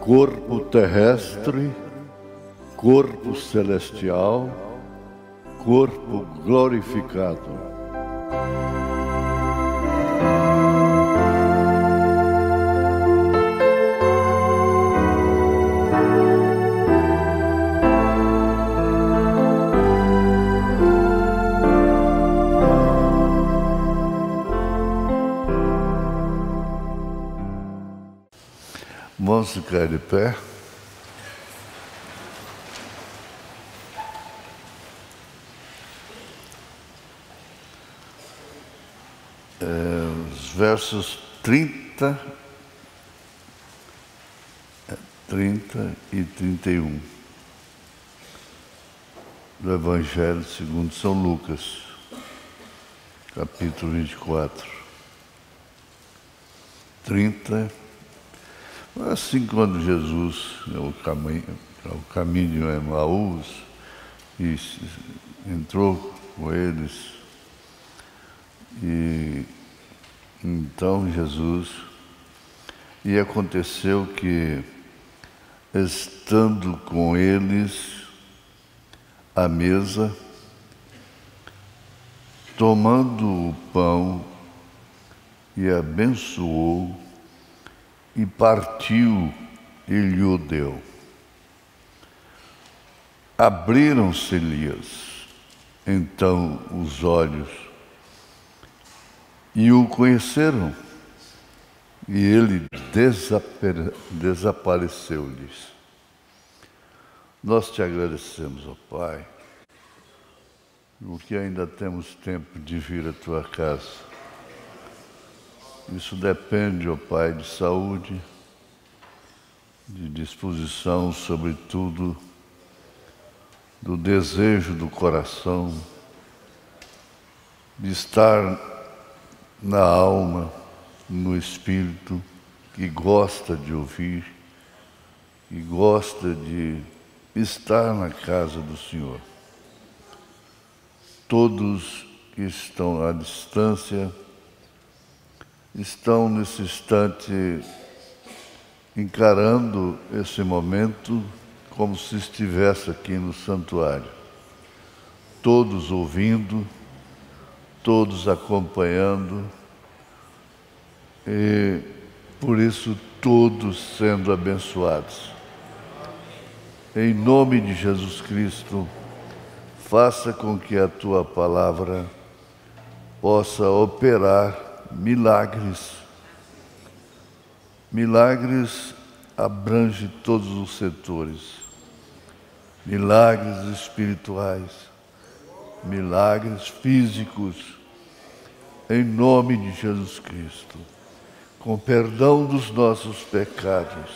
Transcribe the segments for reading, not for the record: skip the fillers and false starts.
corpo terrestre, corpo celestial, corpo glorificado. Vamos ficar de pé. Os versos 30 e 31 do Evangelho segundo São Lucas, capítulo 24. 30. Assim, quando Jesus, o caminho de Emaús, e entrou com eles, e então Jesus, e aconteceu que, estando com eles à mesa, tomando o pão, e abençoou, e partiu e lhe deu. Abriram-se-lhes então os olhos e o conheceram, e ele desapareceu-lhes. Nós te agradecemos, ó Pai, porque ainda temos tempo de vir à tua casa. Isso depende, ó Pai, de saúde, de disposição, sobretudo, do desejo do coração, de estar na alma, no espírito, que gosta de ouvir, que gosta de estar na casa do Senhor. Todos que estão à distância estão nesse instante encarando esse momento como se estivesse aqui no santuário. Todos ouvindo, todos acompanhando e, por isso, todos sendo abençoados. Em nome de Jesus Cristo, faça com que a tua palavra possa operar milagres. Milagres abrange todos os setores. Milagres espirituais, milagres físicos, em nome de Jesus Cristo, com perdão dos nossos pecados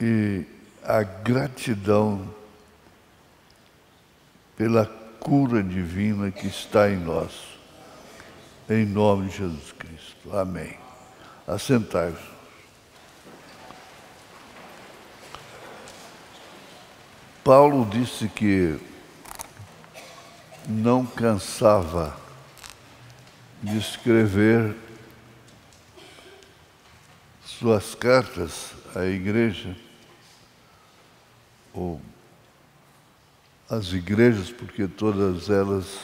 e a gratidão pela cura divina que está em nós. Em nome de Jesus Cristo. Amém. Assentai-vos. Paulo disse que não cansava de escrever suas cartas à igreja, ou às igrejas, porque todas elas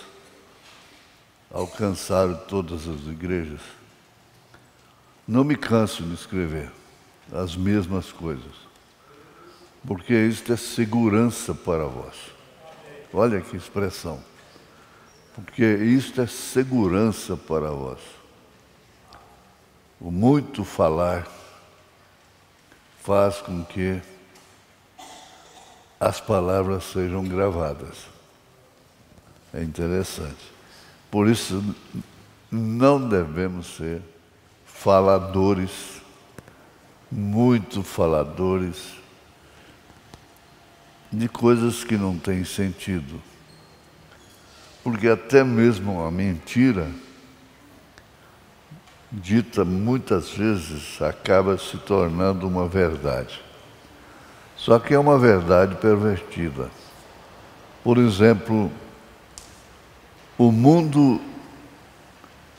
alcançaram todas as igrejas. Não me canso de escrever as mesmas coisas, porque isto é segurança para vós. Olha que expressão. Porque isto é segurança para vós. O muito falar faz com que as palavras sejam gravadas. É interessante. Por isso, não devemos ser faladores, muito faladores, de coisas que não têm sentido. Porque até mesmo a mentira, dita muitas vezes, acaba se tornando uma verdade. Só que é uma verdade pervertida. Por exemplo, o mundo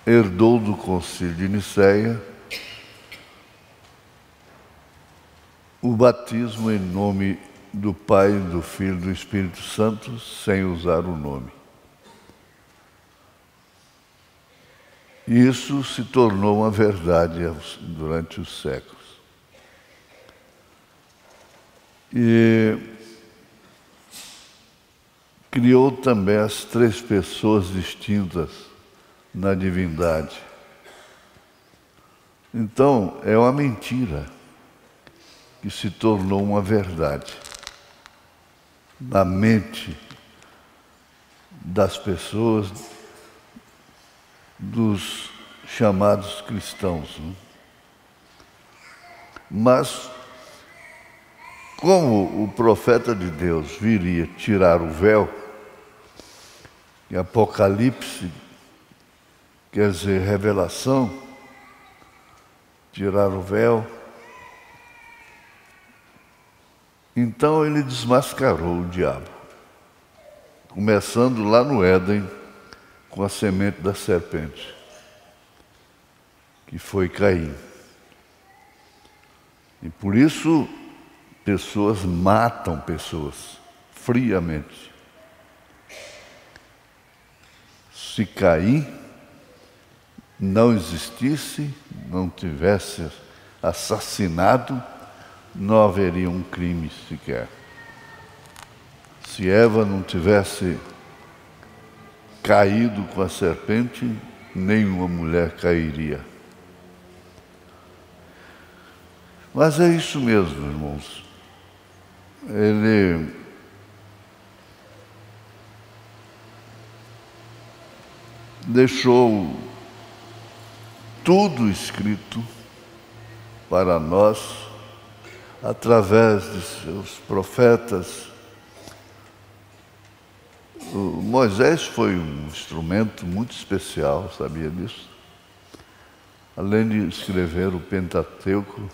herdou do Concílio de Nicéia o batismo em nome do Pai, do Filho e do Espírito Santo, sem usar o nome. Isso se tornou uma verdade durante os séculos. E criou também as três pessoas distintas na divindade. Então, é uma mentira que se tornou uma verdade na mente das pessoas, dos chamados cristãos. Mas, como o profeta de Deus viria tirar o véu, e Apocalipse quer dizer revelação, tirar o véu, então ele desmascarou o diabo, começando lá no Éden, com a semente da serpente, que foi Caim. E por isso, pessoas matam pessoas, friamente. Se Caim não existisse, não tivesse assassinado, não haveria um crime sequer. Se Eva não tivesse caído com a serpente, nenhuma mulher cairia. Mas é isso mesmo, irmãos. Ele deixou tudo escrito para nós, através de seus profetas. Moisés foi um instrumento muito especial, sabia disso? Além de escrever o Pentateuco,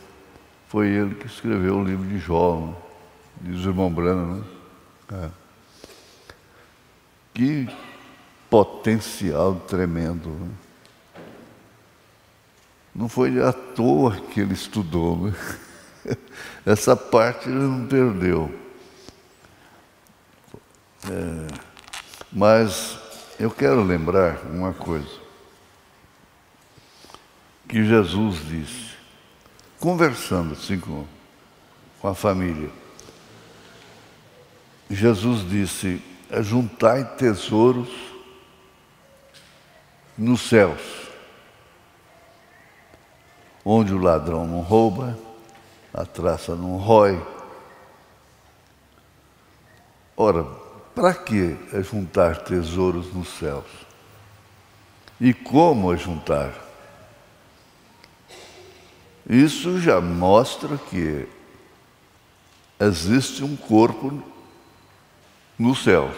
foi ele que escreveu o livro de Jó, né? Diz o irmão Branham, né? Que potencial tremendo, né? Não foi à toa que ele estudou, né? Essa parte ele não perdeu. Mas eu quero lembrar uma coisa que Jesus disse, conversando assim com a família. Jesus disse: juntai tesouros nos céus, onde o ladrão não rouba, a traça não rói. Ora, para que juntar tesouros nos céus? E como juntar? Isso já mostra que existe um corpo nos céus.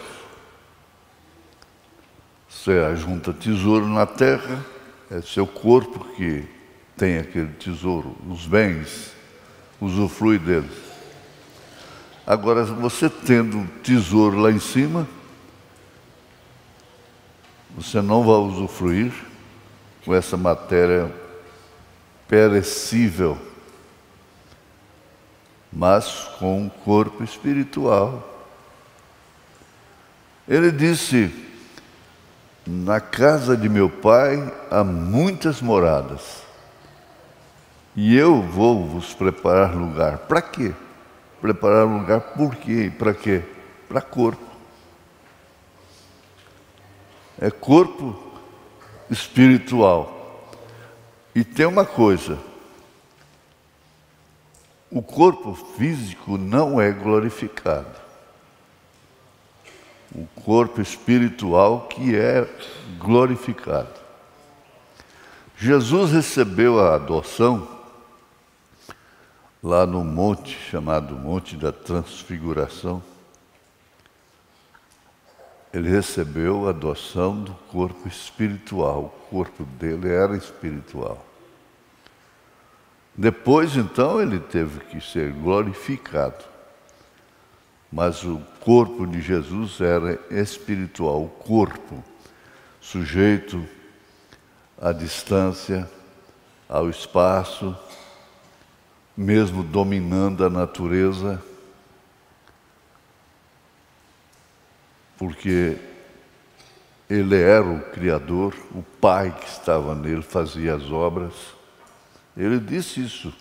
Você ajunta tesouro na terra, é seu corpo que tem aquele tesouro, os bens, usufrui deles. Agora, você tendo um tesouro lá em cima, você não vai usufruir com essa matéria perecível, mas com um corpo espiritual. Ele disse: na casa de meu pai há muitas moradas, e eu vou vos preparar lugar. Para quê? Preparar lugar por quê? Para quê? Para corpo. É corpo espiritual. E tem uma coisa: o corpo físico não é glorificado. O corpo espiritual que é glorificado. Jesus recebeu a adoção lá no monte, chamado Monte da Transfiguração. Ele recebeu a adoção do corpo espiritual. O corpo dele era espiritual. Depois, então, ele teve que ser glorificado. Mas o corpo de Jesus era espiritual, o corpo sujeito à distância, ao espaço, mesmo dominando a natureza, porque ele era o Criador, o Pai que estava nele fazia as obras. Ele disse isso.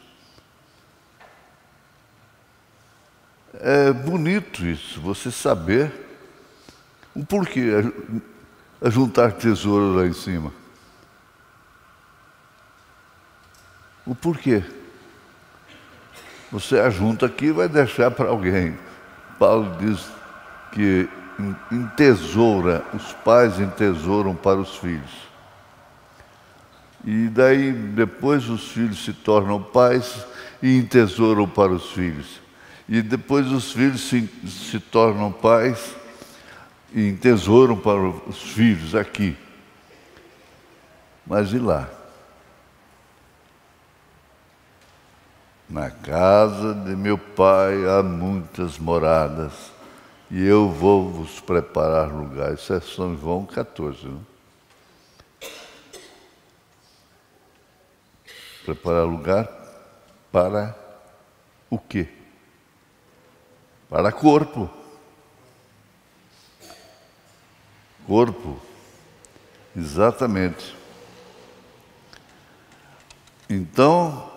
É bonito isso, você saber o porquê juntar tesouro lá em cima. O porquê. Você ajunta aqui e vai deixar para alguém. Paulo diz que entesoura, os pais entesouram para os filhos. E daí depois os filhos se tornam pais e entesouram para os filhos. E depois os filhos se tornam pais e entesouram para os filhos aqui. Mas e lá? Na casa de meu pai há muitas moradas, e eu vou vos preparar lugar. Isso é São João 14, né? Preparar lugar para o quê? Para corpo. Corpo, exatamente. Então,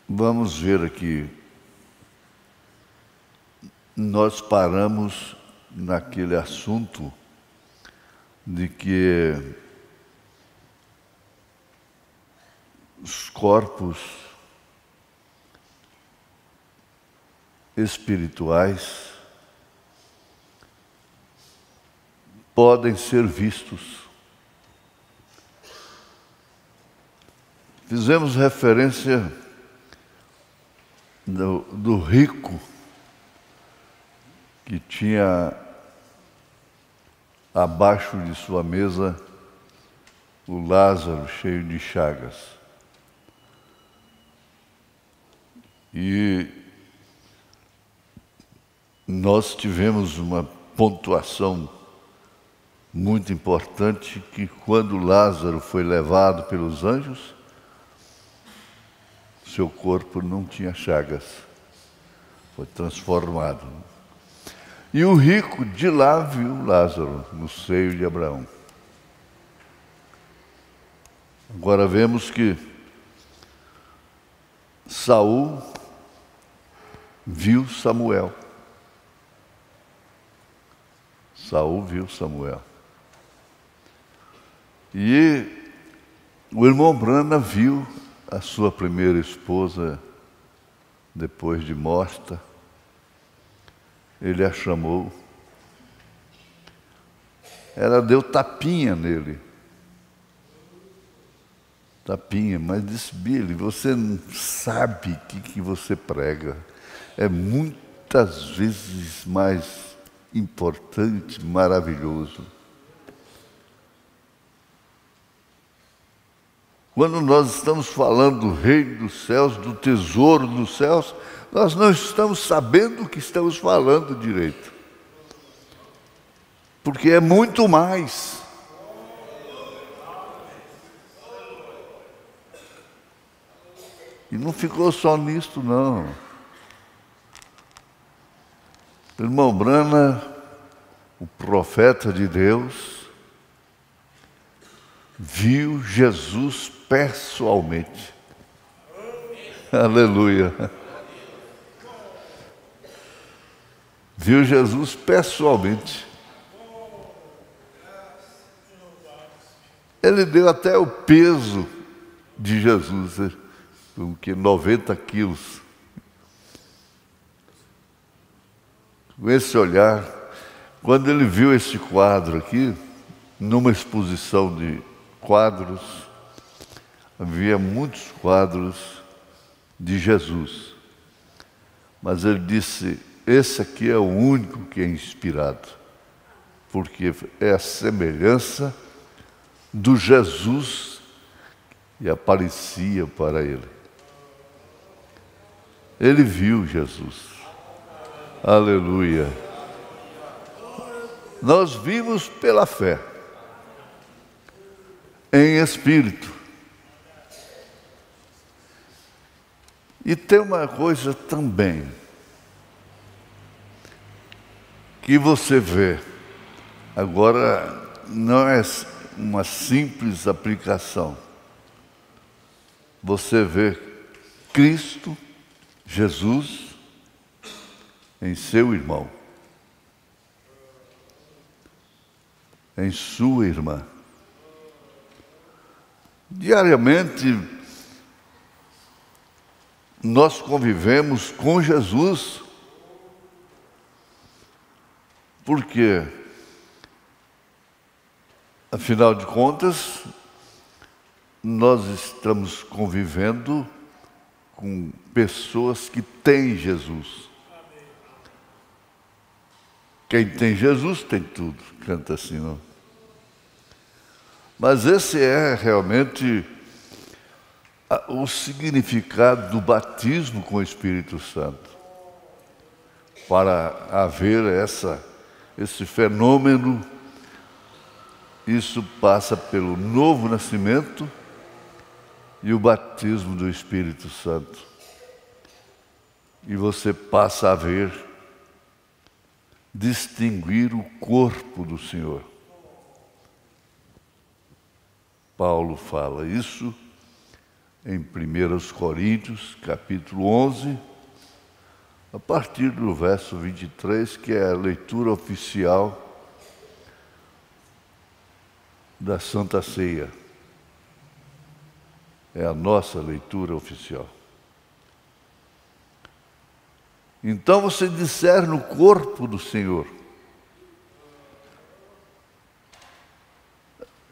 vamos ver aqui. Nós paramos naquele assunto de que os corpos espirituais podem ser vistos. Fizemos referência do rico que tinha abaixo de sua mesa o Lázaro cheio de chagas. E nós tivemos uma pontuação muito importante que quando Lázaro foi levado pelos anjos, seu corpo não tinha chagas, foi transformado. E o rico de lá viu Lázaro no seio de Abraão. Agora vemos que Saul viu Samuel. Saul viu Samuel. E o irmão Brana viu a sua primeira esposa depois de morta. Ele a chamou. Ela deu tapinha nele. Tapinha, mas disse: Billy, você não sabe o que você prega. É muitas vezes mais importante, maravilhoso. Quando nós estamos falando do reino dos céus, do tesouro dos céus, nós não estamos sabendo o que estamos falando direito. Porque é muito mais. E não ficou só nisto, não. O irmão Brana, o profeta de Deus, viu Jesus pessoalmente. Aleluia. Viu Jesus pessoalmente. Ele deu até o peso de Jesus, que 90 quilos. Com esse olhar, quando ele viu esse quadro aqui, numa exposição de quadros, havia muitos quadros de Jesus. Mas ele disse: esse aqui é o único que é inspirado, porque é a semelhança do Jesus que aparecia para ele. Ele viu Jesus. Aleluia. Nós vimos pela fé, em espírito. E tem uma coisa também que você vê, agora não é uma simples aplicação. Você vê Cristo, Jesus, em seu irmão, em sua irmã. Diariamente, nós convivemos com Jesus. Por quê? Afinal de contas, nós estamos convivendo com pessoas que têm Jesus. Quem tem Jesus tem tudo, canta assim, não? Mas esse é realmente o significado do batismo com o Espírito Santo. Para haver esse fenômeno, isso passa pelo novo nascimento e o batismo do Espírito Santo. E você passa a ver, distinguir o corpo do Senhor. Paulo fala isso em 1 Coríntios, capítulo 11, a partir do verso 23, que é a leitura oficial da Santa Ceia. É a nossa leitura oficial. Então você discerne o corpo do Senhor.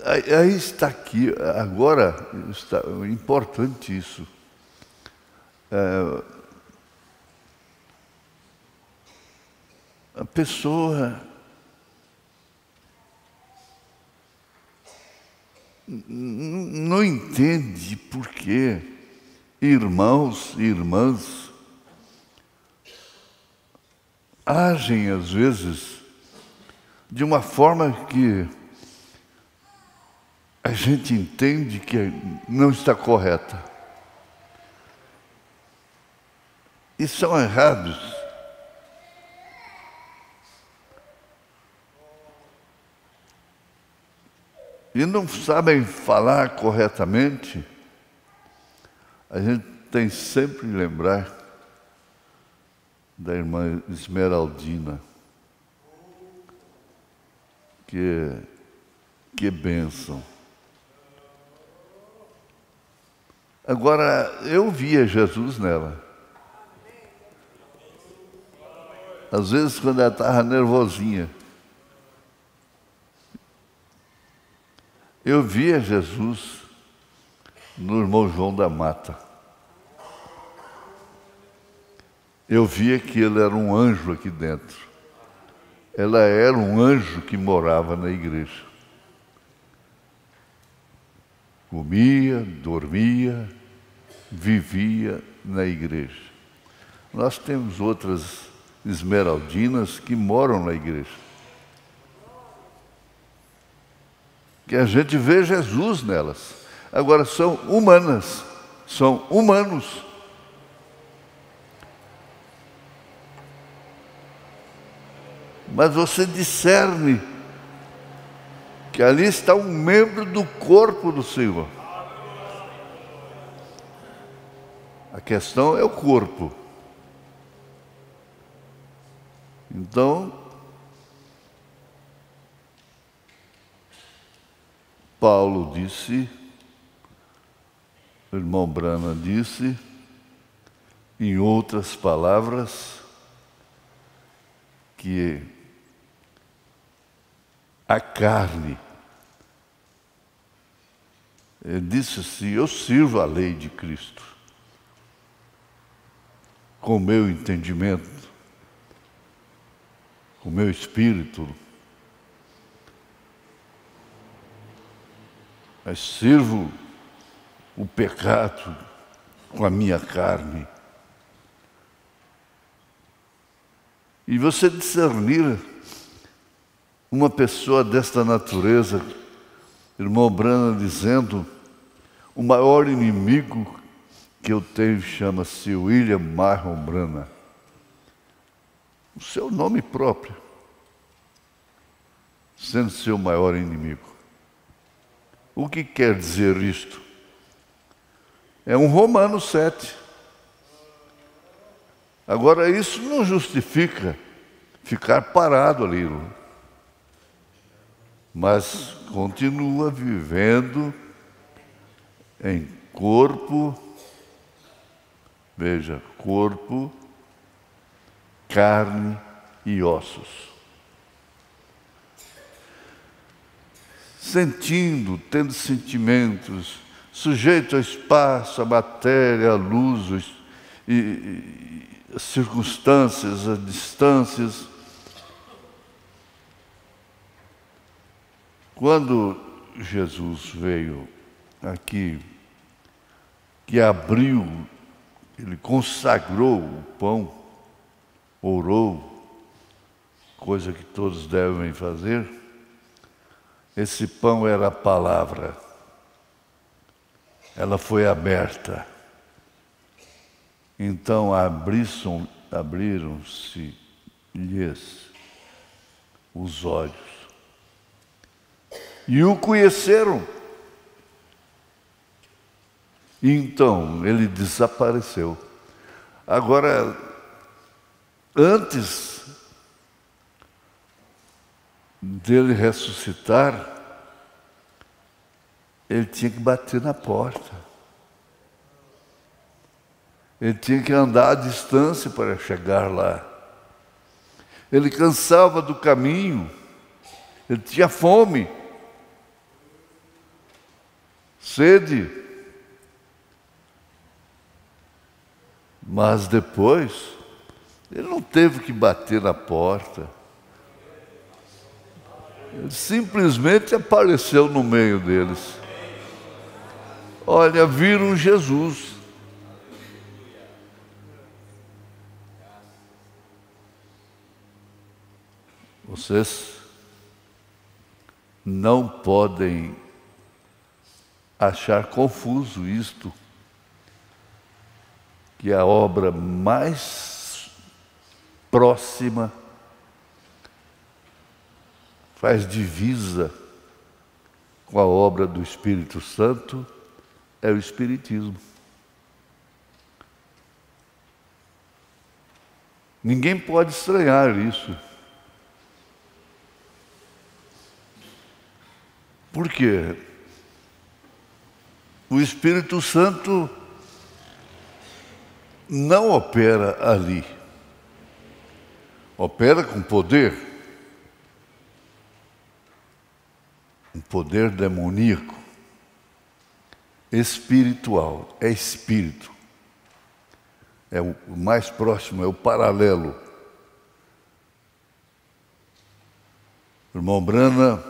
Aí está aqui, agora está importante isso. A pessoa não entende por que irmãos e irmãs agem, às vezes, de uma forma que a gente entende que não está correta. E são errados. E não sabem falar corretamente. A gente tem sempre que lembrar da irmã Esmeraldina. Que bênção. Agora, eu via Jesus nela. Às vezes, quando ela estava nervosinha, eu via Jesus no irmão João da Mata. Eu via que ele era um anjo aqui dentro. Ela era um anjo que morava na igreja. Comia, dormia, vivia na igreja. Nós temos outras esmeraldinas que moram na igreja. Que a gente vê Jesus nelas. Agora são humanas, são humanos. Mas você discerne que ali está um membro do corpo do Senhor. A questão é o corpo. Então, Paulo disse, o irmão Brana disse, em outras palavras, que a carne, ele disse assim, eu sirvo a lei de Cristo, com o meu entendimento, com o meu espírito, mas sirvo o pecado com a minha carne. E você discernir uma pessoa desta natureza, irmão Brana dizendo, o maior inimigo que eu tenho chama-se William Marron Branham. O seu nome próprio, sendo seu maior inimigo. O que quer dizer isto? É um Romanos 7. Agora, isso não justifica ficar parado ali, mas continua vivendo em corpo, veja, corpo, carne e ossos. Sentindo, tendo sentimentos, sujeito ao espaço, à matéria, à luz, as circunstâncias, as distâncias. Quando Jesus veio aqui, que abriu, ele consagrou o pão, orou, coisa que todos devem fazer, esse pão era a palavra. Ela foi aberta. Então abriram-se-lhes os olhos. E o conheceram. E então ele desapareceu. Agora, antes dele ressuscitar, ele tinha que bater na porta. Ele tinha que andar à distância para chegar lá. Ele cansava do caminho. Ele tinha fome, sede. Mas depois, ele não teve que bater na porta. Ele simplesmente apareceu no meio deles. Olha, viram Jesus. Vocês não podem achar confuso isto, que a obra mais próxima faz divisa com a obra do Espírito Santo é o Espiritismo. Ninguém pode estranhar isso. Por quê? O Espírito Santo não opera ali. Opera com poder. Um poder demoníaco. Espiritual. É espírito. É o mais próximo, é o paralelo. O irmão Branham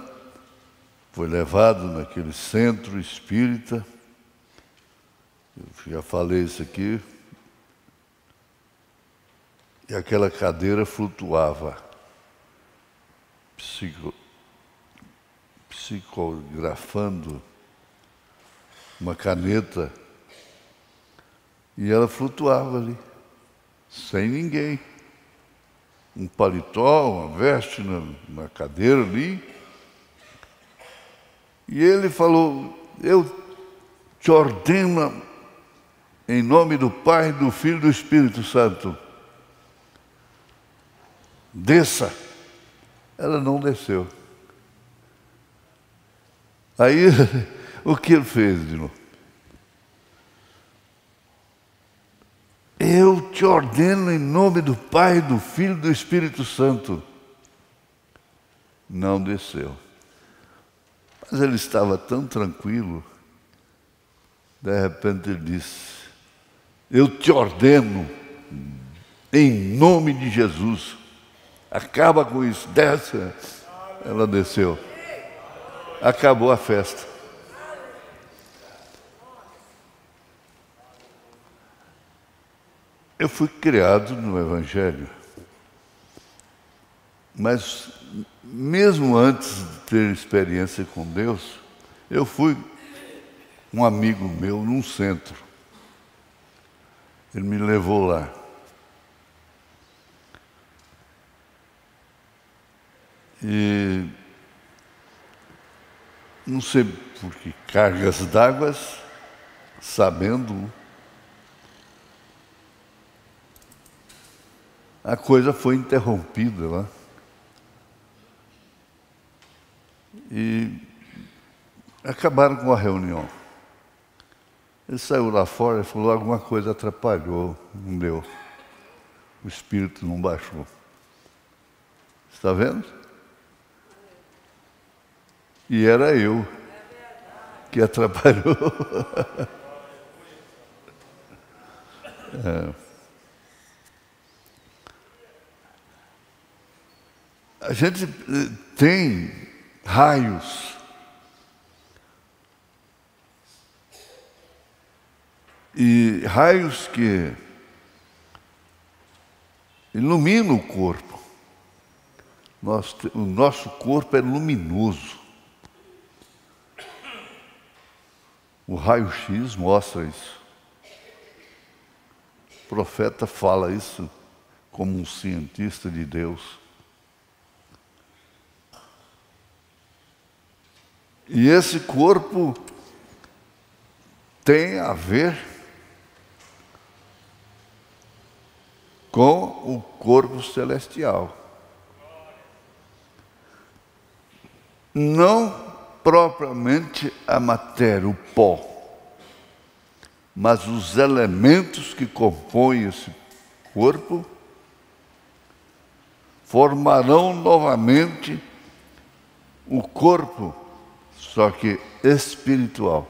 foi levado naquele centro espírita. Eu já falei isso aqui. E aquela cadeira flutuava, psicografando uma caneta, e ela flutuava ali, sem ninguém. Um paletó, uma veste na cadeira ali. E ele falou: eu te ordeno em nome do Pai, do Filho e do Espírito Santo. Desça. Ela não desceu. Aí, o que ele fez de novo? Eu te ordeno em nome do Pai, do Filho e do Espírito Santo. Não desceu. Mas ele estava tão tranquilo, de repente ele disse: eu te ordeno, em nome de Jesus, acaba com isso, desce. Ela desceu. Acabou a festa. Eu fui criado no Evangelho, mas mesmo antes de ter experiência com Deus, eu fui um amigo meu num centro. Ele me levou lá. E não sei por que cargas d'água, sabendo, a coisa foi interrompida lá. E acabaram com a reunião. Ele saiu lá fora e falou: alguma coisa atrapalhou, não deu. O espírito não baixou. Está vendo? E era eu que atrapalhou. A gente tem raios. E raios que iluminam o corpo. O nosso corpo é luminoso. O raio-x mostra isso. O profeta fala isso como um cientista de Deus. E esse corpo tem a ver com o corpo celestial. Não propriamente a matéria, o pó, mas os elementos que compõem esse corpo formarão novamente o corpo, só que espiritual.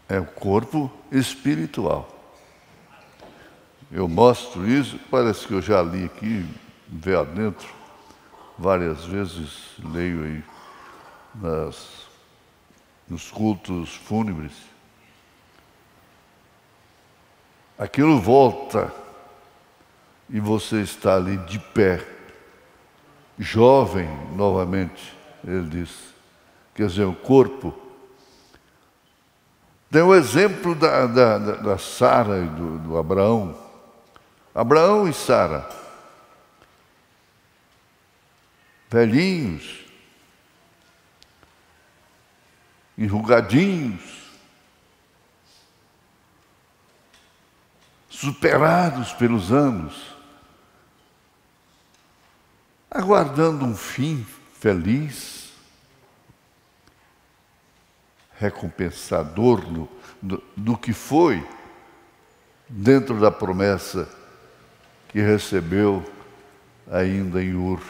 É o corpo espiritual. Eu mostro isso, parece que eu já li aqui, vê adentro, várias vezes leio aí nos cultos fúnebres. Aquilo volta e você está ali de pé, jovem novamente, ele diz. Quer dizer, o corpo. Tem o exemplo da Sara e do Abraão. Abraão e Sara, velhinhos, enrugadinhos, superados pelos anos, aguardando um fim feliz, recompensador do que foi dentro da promessa que recebeu ainda em Ur.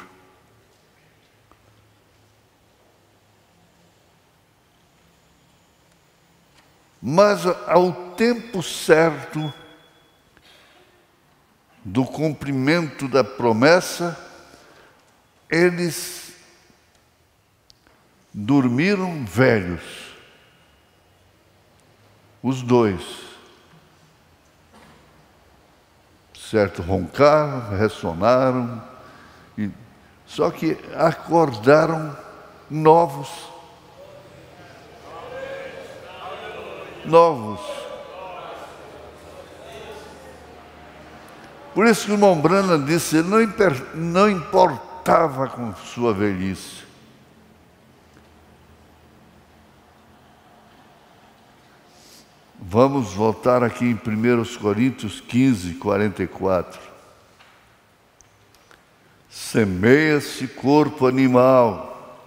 Mas ao tempo certo do cumprimento da promessa, eles dormiram velhos. Os dois, certo, roncaram, ressonaram, só que acordaram novos. Por isso que o irmão Branham disse, ele não importava com sua velhice. Vamos voltar aqui em 1 Coríntios 15, 44. Semeia-se corpo animal,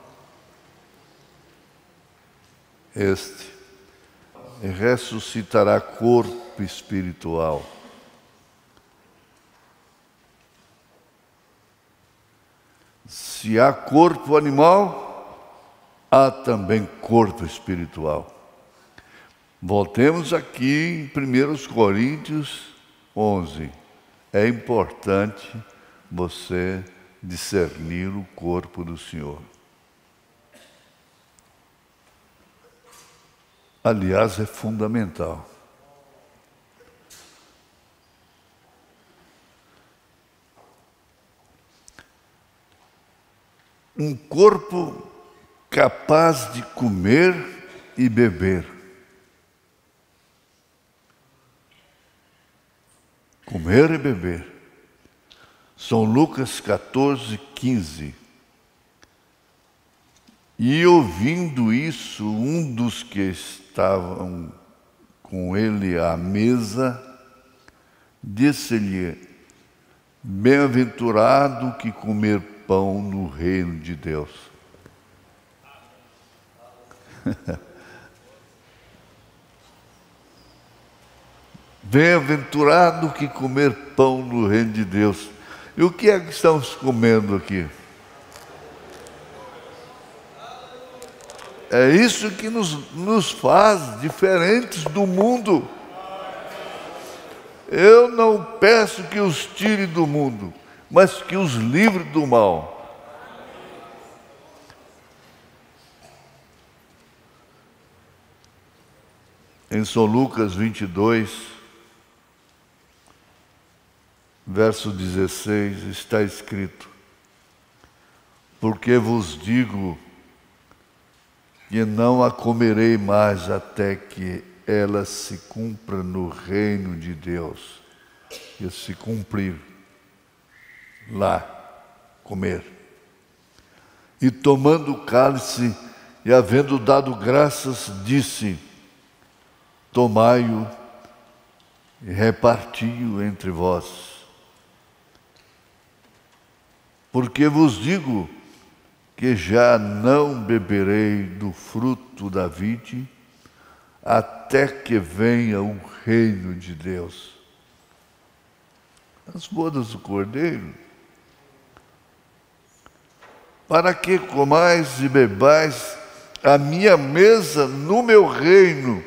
este ressuscitará corpo espiritual. Se há corpo animal, há também corpo espiritual. Voltemos aqui em 1 Coríntios 11. É importante você discernir o corpo do Senhor. Aliás, é fundamental. Um corpo capaz de comer e beber. comer e beber. São Lucas 14, 15. E ouvindo isso, um dos que estavam com ele à mesa, disse-lhe: bem-aventurado que comer pão no reino de Deus. Bem-aventurado que comer pão no reino de Deus. E o que é que estamos comendo aqui? É isso que nos faz diferentes do mundo. Eu não peço que os tire do mundo, mas que os livre do mal. Em São Lucas 22, verso 16, está escrito: porque vos digo que não a comerei mais até que ela se cumpra no reino de Deus. E se cumprir lá, comer. E tomando o cálice e havendo dado graças, disse: tomai-o e reparti-o entre vós. Porque vos digo que já não beberei do fruto da vide, até que venha o reino de Deus. As bodas do Cordeiro, para que comais e bebais a minha mesa no meu reino,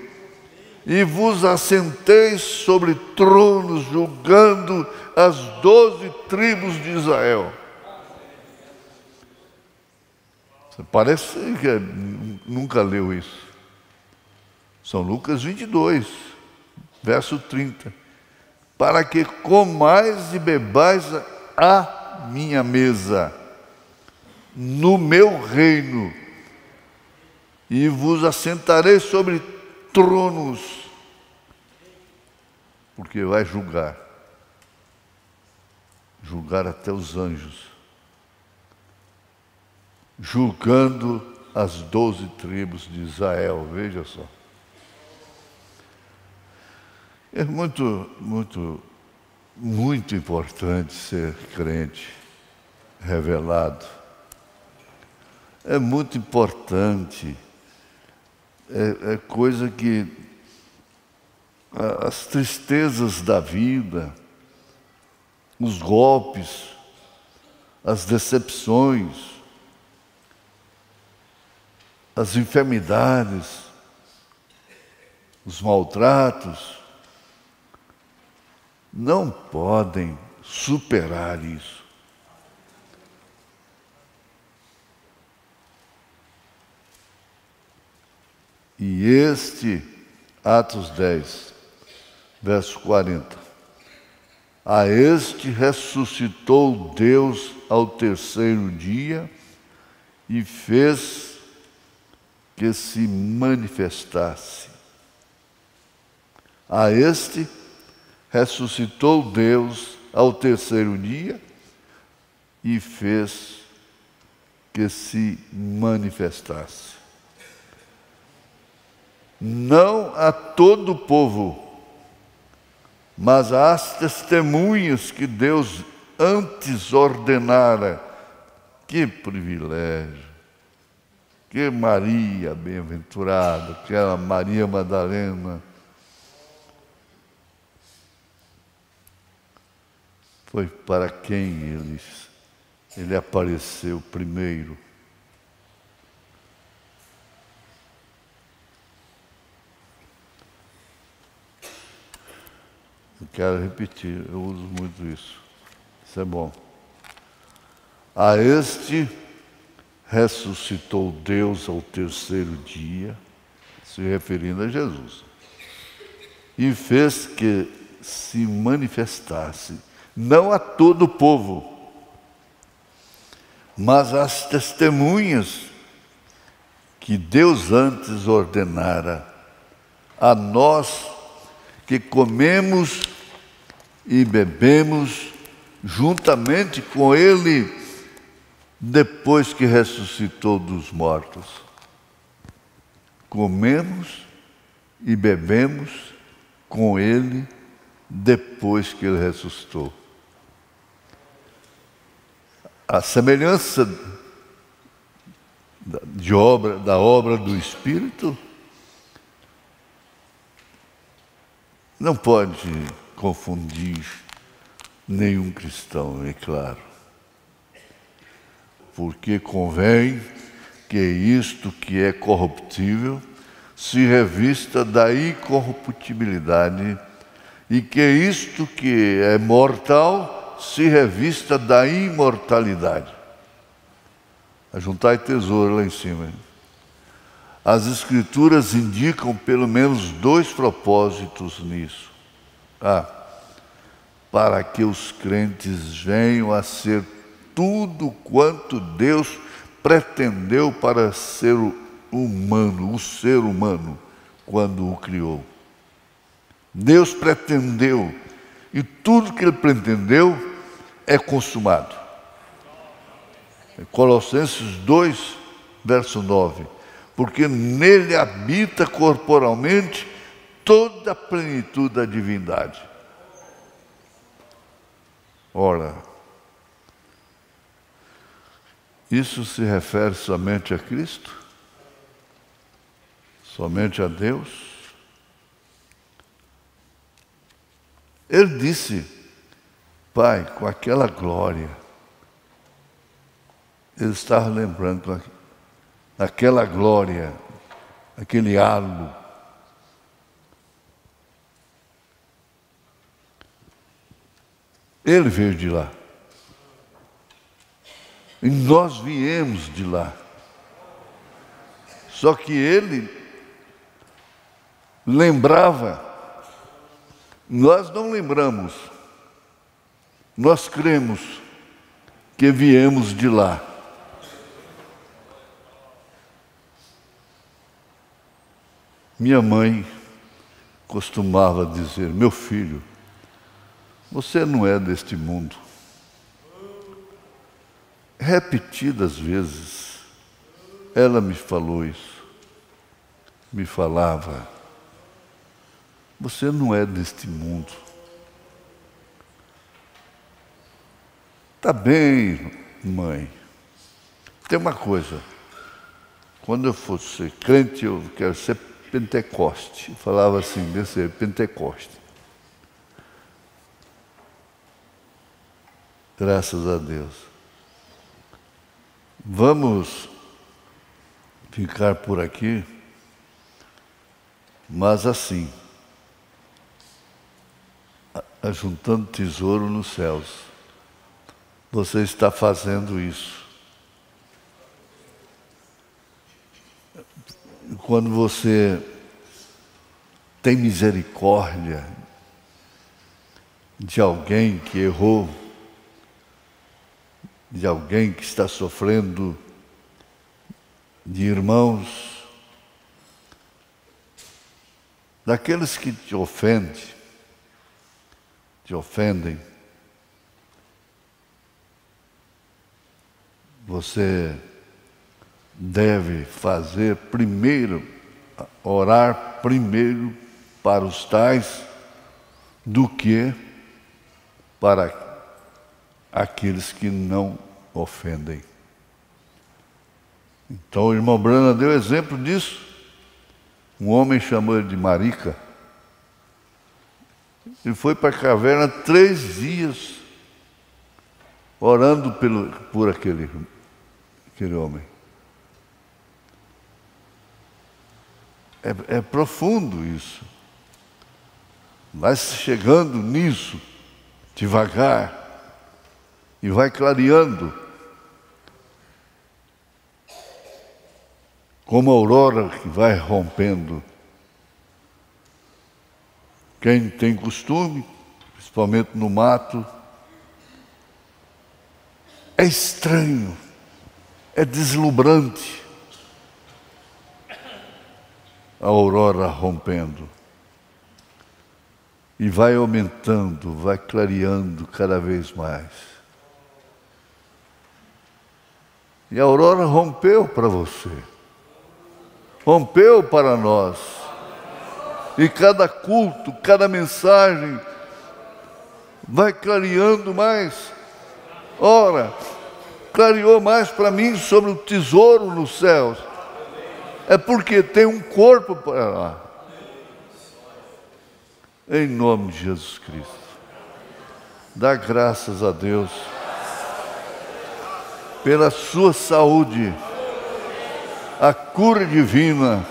e vos assenteis sobre tronos, julgando as 12 tribos de Israel. Parece que nunca leu isso. São Lucas 22, verso 30. Para que comais e bebais a minha mesa, no meu reino, e vos assentarei sobre tronos, porque vai julgar até os anjos, julgando as 12 tribos de Israel. Veja só. É muito importante ser crente revelado. É muito importante. É coisa que as tristezas da vida, os golpes, as decepções, as enfermidades, os maltratos, não podem superar isso. E este, Atos 10, verso 40, a este ressuscitou Deus ao terceiro dia e fez que se manifestasse. A este ressuscitou Deus ao terceiro dia e fez que se manifestasse. Não a todo o povo, mas às testemunhas que Deus antes ordenara. Que privilégio! Que Maria bem-aventurada, aquela Maria Madalena, foi para quem ele apareceu primeiro. Eu quero repetir, eu uso muito isso. Isso é bom. A este ressuscitou Deus ao terceiro dia, se referindo a Jesus, e fez que se manifestasse, não a todo o povo, mas às testemunhas que Deus antes ordenara, a nós que comemos e bebemos juntamente com Ele depois que ressuscitou dos mortos. Comemos e bebemos com Ele depois que Ele ressuscitou. A semelhança da obra do Espírito não pode confundir nenhum cristão, é claro. Porque convém que isto que é corruptível se revista da incorruptibilidade e que isto que é mortal se revista da imortalidade. Ajuntai tesouro lá em cima. As Escrituras indicam pelo menos 2 propósitos nisso. Para que os crentes venham a ser tudo quanto Deus pretendeu para ser humano, o ser humano, quando o criou. Deus pretendeu, e tudo que Ele pretendeu é consumado. Colossenses 2, verso 9. Porque nele habita corporalmente toda a plenitude da divindade. Ora, isso se refere somente a Cristo? Somente a Deus? Ele disse, Pai, com aquela glória, ele estava lembrando aquela glória, aquele halo. Ele veio de lá. E nós viemos de lá. Só que ele lembrava. Nós não lembramos. Nós cremos que viemos de lá. Minha mãe costumava dizer, meu filho, você não é deste mundo. Repetidas vezes, ela me falou isso. Me falava, você não é deste mundo. Tá bem, mãe. Tem uma coisa, quando eu for ser crente, eu quero ser Pentecoste. Eu falava assim, desse Pentecoste. Graças a Deus. Vamos ficar por aqui, mas assim, ajuntando tesouro nos céus. Você está fazendo isso. Quando você tem misericórdia de alguém que errou, de alguém que está sofrendo, de irmãos, daqueles que te ofendem, você deve fazer primeiro, orar primeiro para os tais do que para aqueles que não ofendem. Então o irmão Brana deu exemplo disso. Um homem chamou ele de marica. Ele foi para a caverna 3 dias orando por aquele homem. É profundo isso. Vai chegando nisso, devagar, e vai clareando. Como a aurora que vai rompendo. Quem tem costume, principalmente no mato, é estranho, é deslumbrante a aurora rompendo. e vai aumentando, vai clareando cada vez mais. E a aurora rompeu para você, rompeu para nós. E cada culto, cada mensagem vai clareando mais. Ora, clareou mais para mim sobre o tesouro nos céus. É porque tem um corpo para lá. Em nome de Jesus Cristo. Dá graças a Deus pela sua saúde, a cura divina,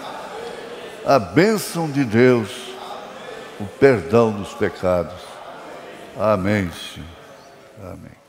a bênção de Deus, o perdão dos pecados. Amém, Senhor. Amém.